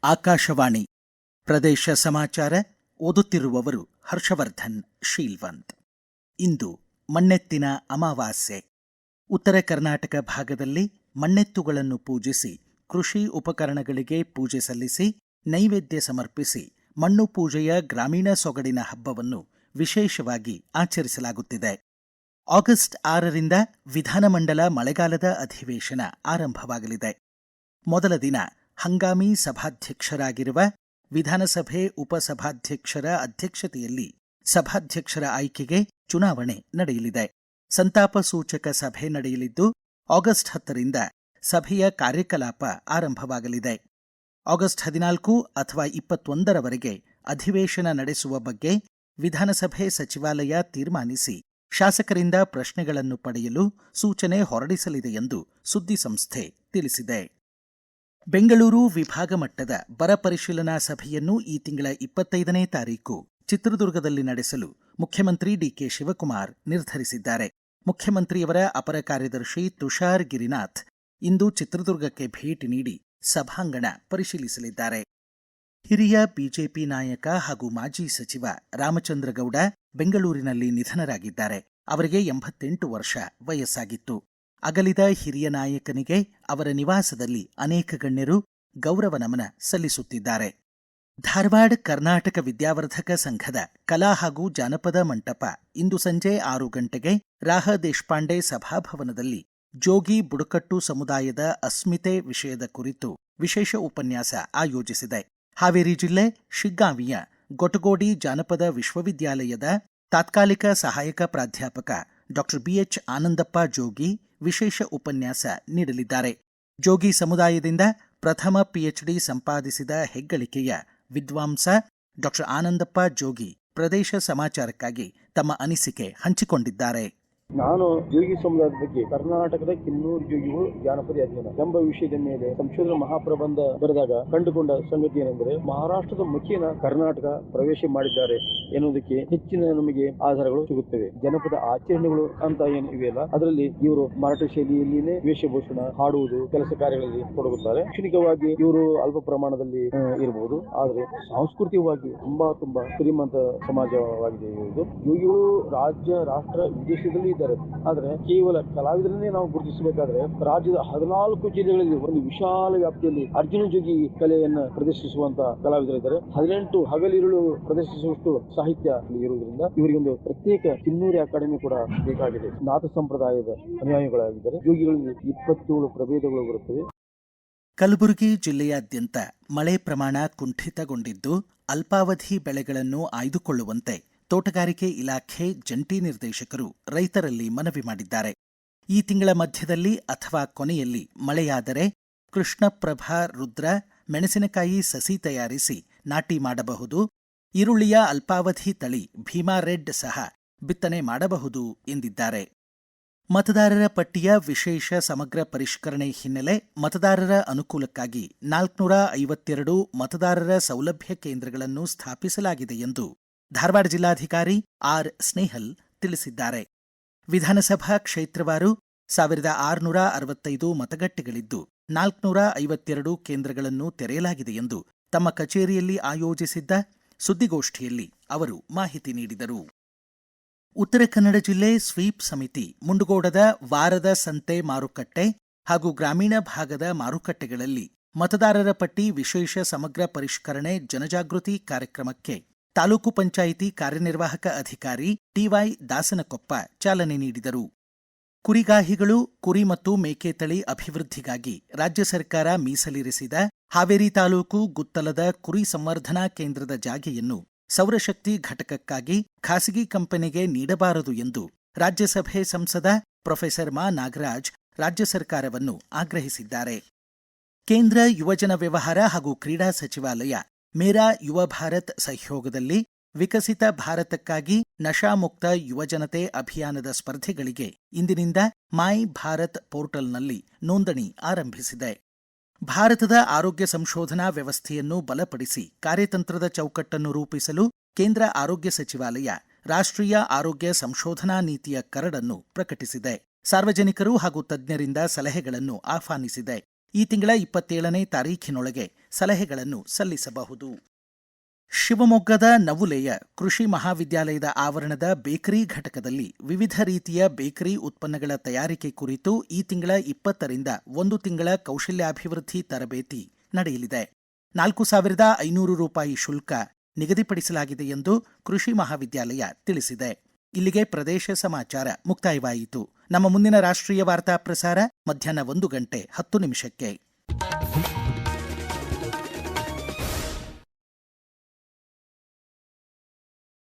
ಆಕಾಶವಾಣಿ ಪ್ರದೇಶ ಸಮಾಚಾರ ಓದುತ್ತಿರುವವರು ಹರ್ಷವರ್ಧನ್ ಶೀಲ್ವಂತ್. ಇಂದು ಮಣ್ಣೆತ್ತಿನ ಅಮಾವಾಸ್ಯೆ. ಉತ್ತರ ಕರ್ನಾಟಕ ಭಾಗದಲ್ಲಿ ಮಣ್ಣೆತ್ತುಗಳನ್ನು ಪೂಜಿಸಿ, ಕೃಷಿ ಉಪಕರಣಗಳಿಗೆ ಪೂಜೆ ಸಲ್ಲಿಸಿ, ನೈವೇದ್ಯ ಸಮರ್ಪಿಸಿ ಮಣ್ಣು ಪೂಜೆಯ ಗ್ರಾಮೀಣ ಸೊಗಡಿನ ಹಬ್ಬವನ್ನು ವಿಶೇಷವಾಗಿ ಆಚರಿಸಲಾಗುತ್ತಿದೆ. ಆಗಸ್ಟ್ 6ರಿಂದ ವಿಧಾನಮಂಡಲ ಮಳೆಗಾಲದ ಅಧಿವೇಶನ ಆರಂಭವಾಗಲಿದೆ. ಮೊದಲ ದಿನ ಹಂಗಾಮಿ ಸಭಾಧ್ಯಕ್ಷರಾಗಿರುವ ವಿಧಾನಸಭೆ ಉಪಸಭಾಧ್ಯಕ್ಷರ ಅಧ್ಯಕ್ಷತೆಯಲ್ಲಿ ಸಭಾಧ್ಯಕ್ಷರ ಆಯ್ಕೆಗೆ ಚುನಾವಣೆ ನಡೆಯಲಿದೆ. ಸಂತಾಪ ಸೂಚಕ ಸಭೆ ನಡೆಯಲಿದ್ದು, ಆಗಸ್ಟ್ 10ರಿಂದ ಸಭೆಯ ಕಾರ್ಯಕಲಾಪ ಆರಂಭವಾಗಲಿದೆ. ಆಗಸ್ಟ್ 14 ಅಥವಾ 21ರವರೆಗೆ ಅಧಿವೇಶನ ನಡೆಸುವ ಬಗ್ಗೆ ವಿಧಾನಸಭೆ ಸಚಿವಾಲಯ ತೀರ್ಮಾನಿಸಿ ಶಾಸಕರಿಂದ ಪ್ರಶ್ನೆಗಳನ್ನು ಪಡೆಯಲು ಸೂಚನೆ ಹೊರಡಿಸಲಿದೆ ಎಂದು ಸುದ್ದಿಸಂಸ್ಥೆ ತಿಳಿಸಿದೆ. ಬೆಂಗಳೂರು ವಿಭಾಗ ಮಟ್ಟದ ಬರ ಪರಿಶೀಲನಾ ಸಭೆಯನ್ನು ಈ ತಿಂಗಳ 25ನೇ ತಾರೀಕು ಚಿತ್ರದುರ್ಗದಲ್ಲಿ ನಡೆಸಲು ಮುಖ್ಯಮಂತ್ರಿ ಡಿಕೆ ಶಿವಕುಮಾರ್ ನಿರ್ಧರಿಸಿದ್ದಾರೆ. ಮುಖ್ಯಮಂತ್ರಿಯವರ ಅಪರ ಕಾರ್ಯದರ್ಶಿ ತುಷಾರ್ ಗಿರಿನಾಥ್ ಇಂದು ಚಿತ್ರದುರ್ಗಕ್ಕೆ ಭೇಟಿ ನೀಡಿ ಸಭಾಂಗಣ ಪರಿಶೀಲಿಸಲಿದ್ದಾರೆ. ಹಿರಿಯ ಬಿಜೆಪಿ ನಾಯಕ ಹಾಗೂ ಮಾಜಿ ಸಚಿವ ರಾಮಚಂದ್ರಗೌಡ ಬೆಂಗಳೂರಿನಲ್ಲಿ ನಿಧನರಾಗಿದ್ದಾರೆ. ಅವರಿಗೆ 88 ವರ್ಷ ವಯಸ್ಸಾಗಿತ್ತು. ಅಗಲಿದ ಹಿರಿಯ ನಾಯಕನಿಗೆ ಅವರ ನಿವಾಸದಲ್ಲಿ ಅನೇಕ ಗಣ್ಯರು ಗೌರವ ನಮನ ಸಲ್ಲಿಸುತ್ತಿದ್ದಾರೆ. ಧಾರವಾಡ ಕರ್ನಾಟಕ ವಿದ್ಯಾವರ್ಧಕ ಸಂಘದ ಕಲಾ ಹಾಗೂ ಜಾನಪದ ಮಂಟಪ ಇಂದು ಸಂಜೆ 6 ಗಂಟೆಗೆ ರಾಹ ದೇಶಪಾಂಡೆ ಸಭಾಭವನದಲ್ಲಿ ಜೋಗಿ ಬುಡಕಟ್ಟು ಸಮುದಾಯದ ಅಸ್ಮಿತೆ ವಿಷಯದ ಕುರಿತು ವಿಶೇಷ ಉಪನ್ಯಾಸ ಆಯೋಜಿಸಿದೆ. ಹಾವೇರಿ ಜಿಲ್ಲೆ ಶಿಗ್ಗಾಂವಿಯ ಗೊಟಗೋಡಿ ಜಾನಪದ ವಿಶ್ವವಿದ್ಯಾಲಯದ ತಾತ್ಕಾಲಿಕ ಸಹಾಯಕ ಪ್ರಾಧ್ಯಾಪಕ ಡಾ ಬಿಎಚ್ ಆನಂದಪ್ಪ ಜೋಗಿ ವಿಶೇಷ ಉಪನ್ಯಾಸ ನೀಡಲಿದ್ದಾರೆ. ಜೋಗಿ ಸಮುದಾಯದಿಂದ ಪ್ರಥಮ ಪಿಎಚ್ಡಿ ಸಂಪಾದಿಸಿದ ಹೆಗ್ಗಳಿಕೆಯ ವಿದ್ವಾಂಸ ಡಾ ಆನಂದಪ್ಪ ಜೋಗಿ ಪ್ರದೇಶ ಸಮಾಚಾರಕ್ಕಾಗಿ ತಮ್ಮ ಅನಿಸಿಕೆ ಹಂಚಿಕೊಂಡಿದ್ದಾರೆ. ನಾನು ಜೋಗಿ ಸಮುದಾಯದ ಬಗ್ಗೆ ಕರ್ನಾಟಕದ ಕಿನ್ನೂರು ಜೋಗಿಗಳು ಜಾನಪದ ಅಧ್ಯಯನ ಎಂಬ ವಿಷಯದ ಮೇಲೆ ಸಂಶೋಧನಾ ಮಹಾಪ್ರಬಂಧ ಬರೆದಾಗ ಕಂಡುಕೊಂಡ ಸಂಗತಿ ಏನೆಂದರೆ, ಮಹಾರಾಷ್ಟ್ರದ ಮುಖೇನ ಕರ್ನಾಟಕ ಪ್ರವೇಶ ಮಾಡಿದ್ದಾರೆ ಎನ್ನುವುದಕ್ಕೆ ಹೆಚ್ಚಿನ ನಮಗೆ ಆಧಾರಗಳು ಸಿಗುತ್ತವೆ. ಜನಪದ ಆಚರಣೆಗಳು ಅಂತ ಏನು ಇವೆಯಲ್ಲ, ಅದರಲ್ಲಿ ಇವರು ಮರಾಠ ಶೈಲಿಯಲ್ಲಿನೇ ವೇಷಭೂಷಣ, ಹಾಡುವುದು, ಕೆಲಸ ಕಾರ್ಯಗಳಲ್ಲಿ ತೊಡಗುತ್ತಾರೆ. ಶೈಕ್ಷಣಿಕವಾಗಿ ಇವರು ಅಲ್ಪ ಪ್ರಮಾಣದಲ್ಲಿ ಇರಬಹುದು, ಆದರೆ ಸಾಂಸ್ಕೃತಿಕವಾಗಿ ತುಂಬಾ ಶ್ರೀಮಂತ ಸಮಾಜವಾಗಿದೆ ಇರುವುದು. ಜೋಗಿಗಳು ರಾಜ್ಯ, ರಾಷ್ಟ್ರ, ವಿದೇಶದಲ್ಲಿ ಇದ್ದಾರೆ. ಆದ್ರೆ ಕೇವಲ ಕಲಾವಿದರನ್ನೇ ನಾವು ಗುರುತಿಸಬೇಕಾದ್ರೆ ರಾಜ್ಯದ 14 ಜಿಲ್ಲೆಗಳಲ್ಲಿ ಒಂದು ವಿಶಾಲ ವ್ಯಾಪ್ತಿಯಲ್ಲಿ ಅರ್ಜುನ ಜೋಗಿ ಕಲೆಯನ್ನ ಪ್ರದರ್ಶಿಸುವಂತ ಕಲಾವಿದರಿದ್ದಾರೆ. 18 ಹಗಲಿರುಳು ಪ್ರದರ್ಶಿಸುವಷ್ಟು ಸಾಹಿತ್ಯ ಇರುವುದರಿಂದ ಇವರಿಗೊಂದು ಪ್ರತ್ಯೇಕ ಕಿನ್ನೂರಿ ಅಕಾಡೆಮಿ ಕೂಡ ಬೇಕಾಗಿದೆ. ನಾಥ ಸಂಪ್ರದಾಯದ ಅನುಯಾಯಿಗಳಾಗಿದ್ದಾರೆ. ಜೋಗಿಗಳಲ್ಲಿ 27 ಪ್ರಭೇದಗಳು ಬರುತ್ತವೆ. ಕಲಬುರಗಿ ಜಿಲ್ಲೆಯಾದ್ಯಂತ ಮಳೆ ಪ್ರಮಾಣ ಕುಂಠಿತಗೊಂಡಿದ್ದು, ಅಲ್ಪಾವಧಿ ಬೆಳೆಗಳನ್ನು ಆಯ್ದುಕೊಳ್ಳುವಂತೆ ತೋಟಗಾರಿಕೆ ಇಲಾಖೆ ಜಂಟಿ ನಿರ್ದೇಶಕರು ರೈತರಲ್ಲಿ ಮನವಿ ಮಾಡಿದ್ದಾರೆ. ಈ ತಿಂಗಳ ಮಧ್ಯದಲ್ಲಿ ಅಥವಾ ಕೊನೆಯಲ್ಲಿ ಮಳೆಯಾದರೆ ಕೃಷ್ಣಪ್ರಭಾ ರುದ್ರ ಮೆಣಸಿನಕಾಯಿ ಸಸಿ ತಯಾರಿಸಿ ನಾಟಿ ಮಾಡಬಹುದು. ಈರುಳ್ಳಿಯ ಅಲ್ಪಾವಧಿ ತಳಿ ಭೀಮಾ ರೆಡ್ ಸಹ ಬಿತ್ತನೆ ಮಾಡಬಹುದು ಎಂದಿದ್ದಾರೆ. ಮತದಾರರ ಪಟ್ಟಿಯ ವಿಶೇಷ ಸಮಗ್ರ ಪರಿಷ್ಕರಣೆ ಹಿನ್ನೆಲೆ ಮತದಾರರ ಅನುಕೂಲಕ್ಕಾಗಿ 452 ಮತದಾರರ ಸೌಲಭ್ಯ ಕೇಂದ್ರಗಳನ್ನು ಸ್ಥಾಪಿಸಲಾಗಿದೆ ಎಂದು ಧಾರವಾಡ ಜಿಲ್ಲಾಧಿಕಾರಿ ಆರ್ ಸ್ನೇಹಲ್ ತಿಳಿಸಿದ್ದಾರೆ. ವಿಧಾನಸಭಾ ಕ್ಷೇತ್ರವಾರು 1665 ಮತಗಟ್ಟೆಗಳಿದ್ದು 452 ಕೇಂದ್ರಗಳನ್ನು ತೆರೆಯಲಾಗಿದೆ ಎಂದು ತಮ್ಮ ಕಚೇರಿಯಲ್ಲಿ ಆಯೋಜಿಸಿದ್ದ ಸುದ್ದಿಗೋಷ್ಠಿಯಲ್ಲಿ ಅವರು ಮಾಹಿತಿ ನೀಡಿದರು. ಉತ್ತರ ಕನ್ನಡ ಜಿಲ್ಲೆ ಸ್ವೀಪ್ ಸಮಿತಿ ಮುಂಡಗೋಡದ ವಾರದ ಸಂತೆ ಮಾರುಕಟ್ಟೆ ಹಾಗೂ ಗ್ರಾಮೀಣ ಭಾಗದ ಮಾರುಕಟ್ಟೆಗಳಲ್ಲಿ ಮತದಾರರ ಪಟ್ಟಿ ವಿಶೇಷ ಸಮಗ್ರ ಪರಿಷ್ಕರಣೆ ಜನಜಾಗೃತಿ ಕಾರ್ಯಕ್ರಮಕ್ಕೆ ತಾಲೂಕು ಪಂಚಾಯಿತಿ ಕಾರ್ಯನಿರ್ವಾಹಕ ಅಧಿಕಾರಿ ಟಿವೈ ದಾಸನಕೊಪ್ಪ ಚಾಲನೆ ನೀಡಿದರು. ಕುರಿಗಾಹಿಗಳು, ಕುರಿ ಮತ್ತು ಮೇಕೆ ತಳಿ ಅಭಿವೃದ್ಧಿಗಾಗಿ ರಾಜ್ಯ ಸರ್ಕಾರ ಮೀಸಲಿರಿಸಿದ ಹಾವೇರಿ ತಾಲೂಕು ಗುತ್ತಲದ ಕುರಿ ಸಂವರ್ಧನಾ ಕೇಂದ್ರದ ಜಾಗೆಯನ್ನು ಸೌರಶಕ್ತಿ ಘಟಕಕ್ಕಾಗಿ ಖಾಸಗಿ ಕಂಪನಿಗೆ ನೀಡಬಾರದು ಎಂದು ರಾಜ್ಯಸಭೆ ಸಂಸದ ಪ್ರೊಫೆಸರ್ ಮಾ ನಾಗರಾಜ್ ರಾಜ್ಯ ಸರ್ಕಾರವನ್ನು ಆಗ್ರಹಿಸಿದ್ದಾರೆ. ಕೇಂದ್ರ ಯುವಜನ ವ್ಯವಹಾರ ಹಾಗೂ ಕ್ರೀಡಾ ಸಚಿವಾಲಯ ಮೇರಾ ಯುವ ಭಾರತ್ ಸಹಯೋಗದಲ್ಲಿ ವಿಕಸಿತ ಭಾರತಕ್ಕಾಗಿ ನಶಾಮುಕ್ತ ಯುವಜನತೆ ಅಭಿಯಾನದ ಸ್ಪರ್ಧೆಗಳಿಗೆ ಇಂದಿನಿಂದ ಮೈ ಭಾರತ್ ಪೋರ್ಟಲ್ನಲ್ಲಿ ನೋಂದಣಿ ಆರಂಭಿಸಿದೆ. ಭಾರತದ ಆರೋಗ್ಯ ಸಂಶೋಧನಾ ವ್ಯವಸ್ಥೆಯನ್ನು ಬಲಪಡಿಸಿ ಕಾರ್ಯತಂತ್ರದ ಚೌಕಟ್ಟನ್ನು ರೂಪಿಸಲು ಕೇಂದ್ರ ಆರೋಗ್ಯ ಸಚಿವಾಲಯ ರಾಷ್ಟ್ರೀಯ ಆರೋಗ್ಯ ಸಂಶೋಧನಾ ನೀತಿಯ ಕರಡನ್ನು ಪ್ರಕಟಿಸಿದೆ. ಸಾರ್ವಜನಿಕರು ಹಾಗೂ ತಜ್ಞರಿಂದ ಸಲಹೆಗಳನ್ನು ಆಹ್ವಾನಿಸಿದೆ. ಈ ತಿಂಗಳ 27ನೇ ತಾರೀಖಿನೊಳಗೆ ಸಲಹೆಗಳನ್ನು ಸಲ್ಲಿಸಬಹುದು. ಶಿವಮೊಗ್ಗದ ನವುಲೆಯ ಕೃಷಿ ಮಹಾವಿದ್ಯಾಲಯದ ಆವರಣದ ಬೇಕರಿ ಘಟಕದಲ್ಲಿ ವಿವಿಧ ರೀತಿಯ ಬೇಕರಿ ಉತ್ಪನ್ನಗಳ ತಯಾರಿಕೆ ಕುರಿತು ಈ ತಿಂಗಳ 20ರಿಂದ 1 ತಿಂಗಳ ಕೌಶಲ್ಯಾಭಿವೃದ್ಧಿ ತರಬೇತಿ ನಡೆಯಲಿದೆ. 4,500 ರೂಪಾಯಿ ಶುಲ್ಕ ನಿಗದಿಪಡಿಸಲಾಗಿದೆ ಎಂದು ಕೃಷಿ ಮಹಾವಿದ್ಯಾಲಯ ತಿಳಿಸಿದೆ. ಇಲ್ಲಿಗೆ ಪ್ರದೇಶ ಸಮಾಚಾರ ಮುಕ್ತಾಯವಾಯಿತು. ನಮ್ಮ ಮುಂದಿನ ರಾಷ್ಟ್ರೀಯ ವಾರ್ತಾ ಪ್ರಸಾರ ಮಧ್ಯಾಹ್ನ 1 ಗಂಟೆ 10 ನಿಮಿಷಕ್ಕೆ.